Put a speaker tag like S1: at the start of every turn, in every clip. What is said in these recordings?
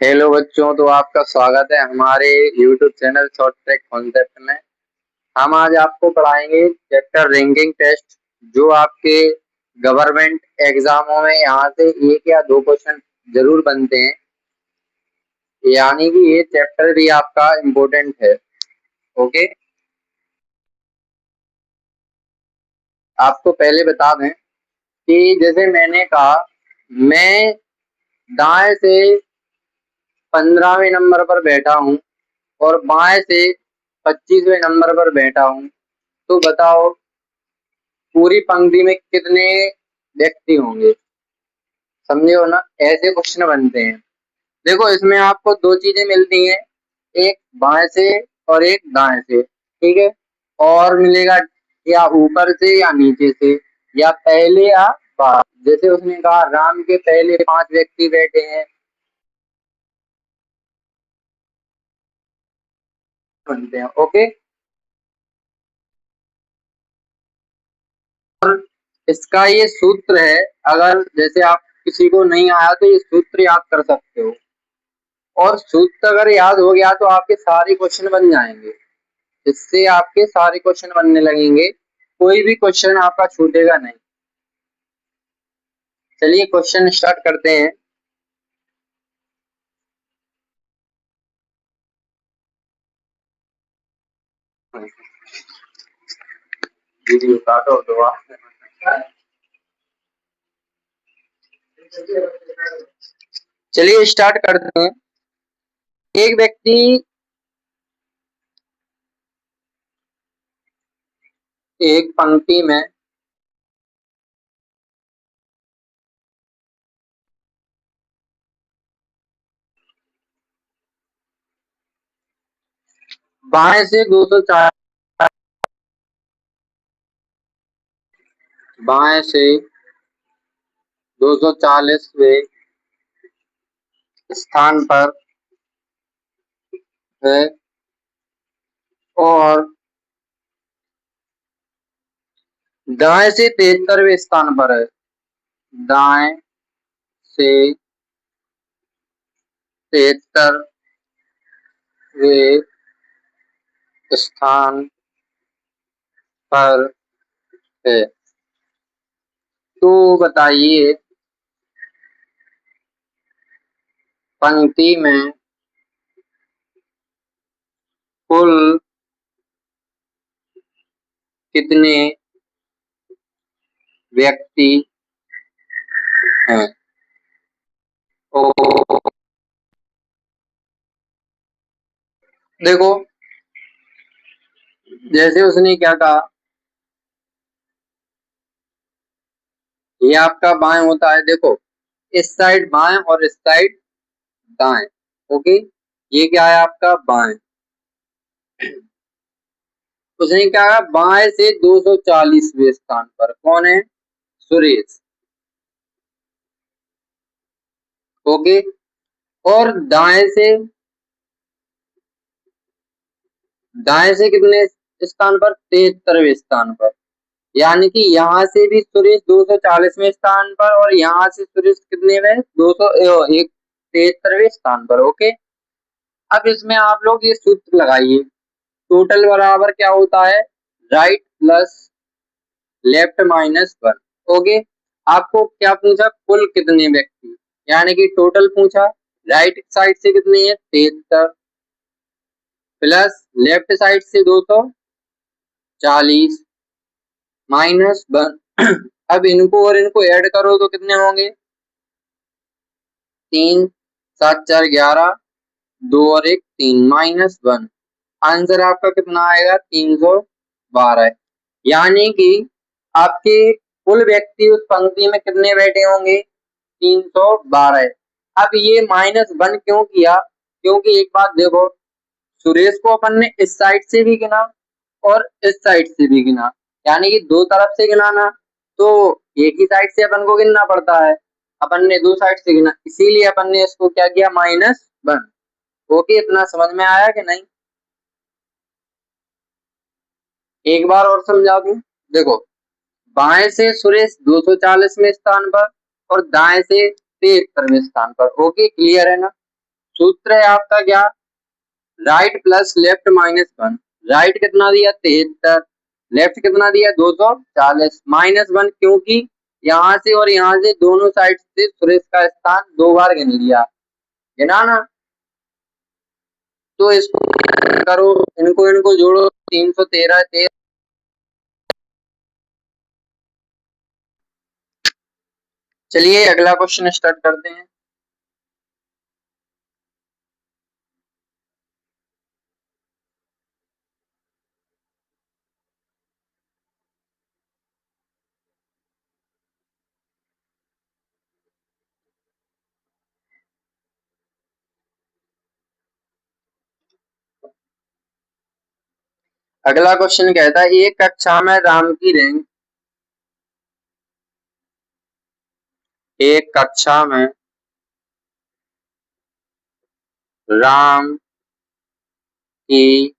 S1: Hello बच्चों, तो आपका स्वागत है हमारे YouTube channel short track concept में। हम आज आपको पढ़ाएंगे चैप्टर रैंकिंग टेस्ट, जो आपके गवर्नमेंट एग्जामों में यहाँ से एक या दो क्वेश्चन जरूर बनते हैं, यानी कि ये चैप्टर भी आपका इम्पोर्टेंट है। ओके, आपको पहले बता दें कि जैसे मैंने कहा, मैं दाएं से 15वें नंबर पर बैठा हूँ और बाएं से 25वें नंबर पर बैठा हूँ, तो बताओ पूरी पंक्ति में कितने व्यक्ति होंगे। समझे हो ना, ऐसे क्वेश्चन बनते हैं। देखो, इसमें आपको दो चीजें मिलती हैं, एक बाएं से और एक दाएं से, ठीक है। और मिलेगा या ऊपर से या नीचे से, या पहले या बाद। जैसे उसने कहा राम के पहले 5 व्यक्ति बैठे हैं, बनते हैं। ओके, और इसका ये सूत्र है, अगर जैसे आप किसी को नहीं आया तो ये सूत्र याद कर सकते हो, और सूत्र अगर याद हो गया तो आपके सारे क्वेश्चन बन जाएंगे। इससे आपके सारे क्वेश्चन बनने लगेंगे, कोई भी क्वेश्चन आपका छूटेगा नहीं। चलिए क्वेश्चन स्टार्ट करते हैं। वीडियो काटो तो चलिए स्टार्ट करते हैं। एक व्यक्ति एक पंक्ति में बाएं से 204, बाएं से 240वें स्थान पर है और दाएं से 73वें स्थान पर है। दाएं से 73वें स्थान पर है, तो बताइए पंक्ति में कुल कितने व्यक्ति हैं। देखो, जैसे उसने क्या कहा, ये आपका बाएं होता है। देखो, इस साइड बाएं और इस साइड दाएं। ओके, ये क्या है आपका बाएं। उसने क्या कहा, बाएं से 240वें स्थान पर कौन है, सुरेश। ओके, और दाएं से कितने स्थान पर, 73वें स्थान पर। यानी कि यहाँ से भी सुरेश 240वें स्थान पर, और यहाँ से सुरेश कितने में, 73वें स्थान पर। ओके, अब इसमें आप लोग ये सूत्र लगाइए, टोटल बराबर क्या होता है, right plus left minus 1। Okay, आपको क्या पूछा, कुल कितने व्यक्ति, यानी कि टोटल पूछा। राइट साइड से कितने हैं, 73, प्लस लेफ्ट साइड से 240, माइनस 1। अब इनको और इनको ऐड करो तो कितने होंगे, 3 7 4 11, 2 और 1 3, माइनस 1। आंसर आपका कितना आएगा, 312। यानी कि आपके कुल व्यक्ति उस पंक्ति में कितने बैठे होंगे, 312। अब ये -1 क्यों किया, क्योंकि एक बात देखो, सुरेश को अपन ने इस साइड से भी गिना और इस साइड से भी गिना, यानी कि दो तरफ से गिनाना, तो एक ही साइड से अपन को गिनना पड़ता है। अपन ने दो साइड से गिना, इसीलिए अपन ने इसको क्या किया, -1। ओके, इतना समझ में आया कि नहीं, एक बार और समझा दूं। देखो, बाएं से सुरेश 240वें स्थान पर और दाएं से 73वें स्थान पर। ओके, क्लियर है ना। सूत्र है आपका क्या, right plus left minus 1। Right कितना दिया 73, लेफ्ट कितना दिया 240 माइनस 1, क्योंकि यहाँ से और यहाँ से दोनों साइड से सुरेश का स्थान 2 बार गिन लिया, गिना ना। तो इसको करो, इनको इनको जोड़ो, 313 चलिए अगला क्वेश्चन स्टार्ट करते हैं। अगला क्वेश्चन कहता है एक कक्षा में राम की रैंक, एक कक्षा में राम की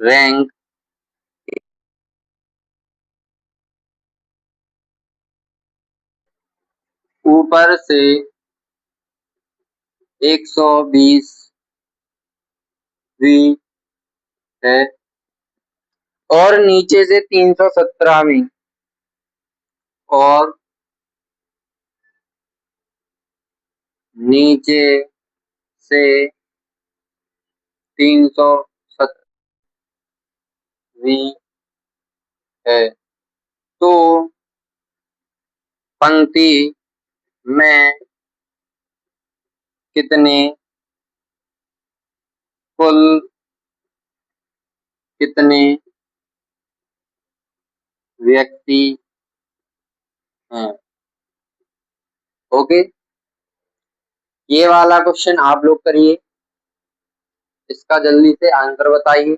S1: रैंक ऊपर से 120वीं है और नीचे से 317वीं, और नीचे से 317वीं है, तो पंक्ति में कितने कुल कितने व्यक्ति हैं। ओके, ये वाला क्वेश्चन आप लोग करिए, इसका जल्दी से आंसर बताइए।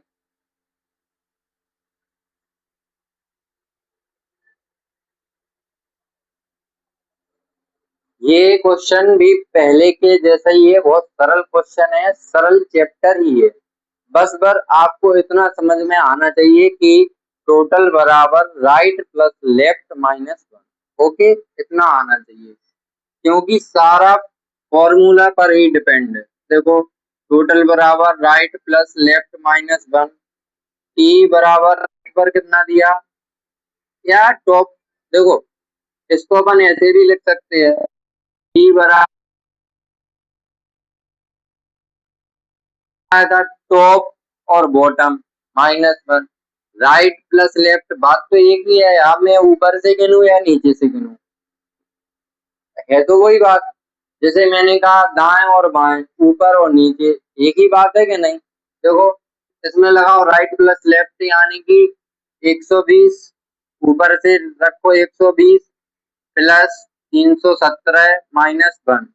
S1: ये क्वेश्चन भी पहले के जैसा ही है, बहुत सरल क्वेश्चन है, सरल चैप्टर ही है। बस आपको इतना समझ में आना चाहिए कि टोटल बराबर right plus left minus 1। Okay, इतना आना चाहिए, क्योंकि सारा फॉर्मूला पर ही डिपेंड है। देखो, टोटल बराबर राइट प्लस लेफ्ट माइनस 1, ई बराबर राइट पर कितना दिया, या टॉप, देखो इसको अपन ऐसे भी लिख सकते हैं, ई बराबर था टॉप और bottom minus 1, right plus left, बात तो एक ही है, अब मैं ऊपर से गिनूं या नीचे से गिनूं, है तो वही बात। जैसे मैंने कहा दाएं और बाएं, ऊपर और नीचे, एक ही बात है कि नहीं। देखो, इसमें लगाओ राइट प्लस लेफ्ट, यानी कि 120, ऊपर से रखो 120 प्लस 317 माइनस 1,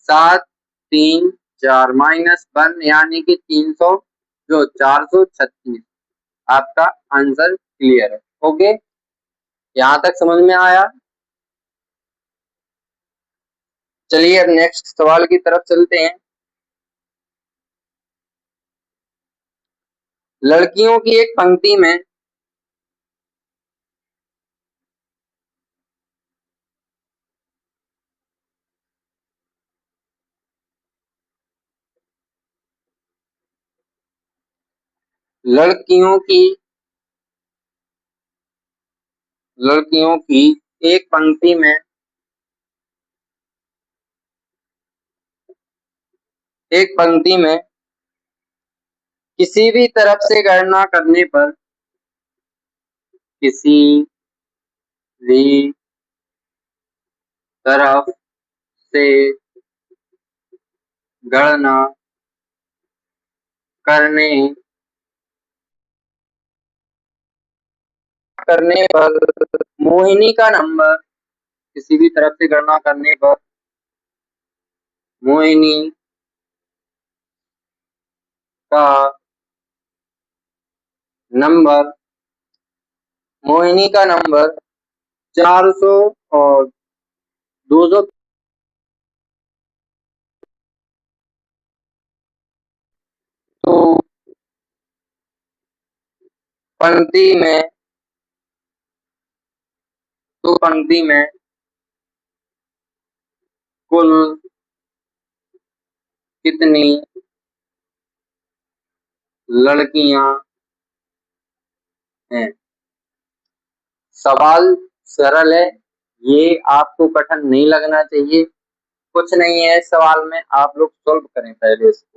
S1: 734 माइनस 1, यानी कि 300, जो 436। आपका आंसर क्लियर है। ओके, यहाँ तक समझ में आया। चलिए अब नेक्स्ट सवाल की तरफ चलते हैं। लड़कियों की एक पंक्ति में लड़कियों की लड़कियों की एक पंक्ति में किसी भी तरफ से गणना करने पर, किसी भी तरफ से गणना करने करने पर मोहिनी का नंबर, किसी भी तरफ से गणना करने पर मोहिनी का नंबर मोहिनी का नंबर 400 और 200, तो पंक्ति में कुल कितनी लड़कियां हैं। सवाल सरल है, ये आपको कठिन नहीं लगना चाहिए। कुछ नहीं है सवाल में, आप लोग सॉल्व करें पहले से।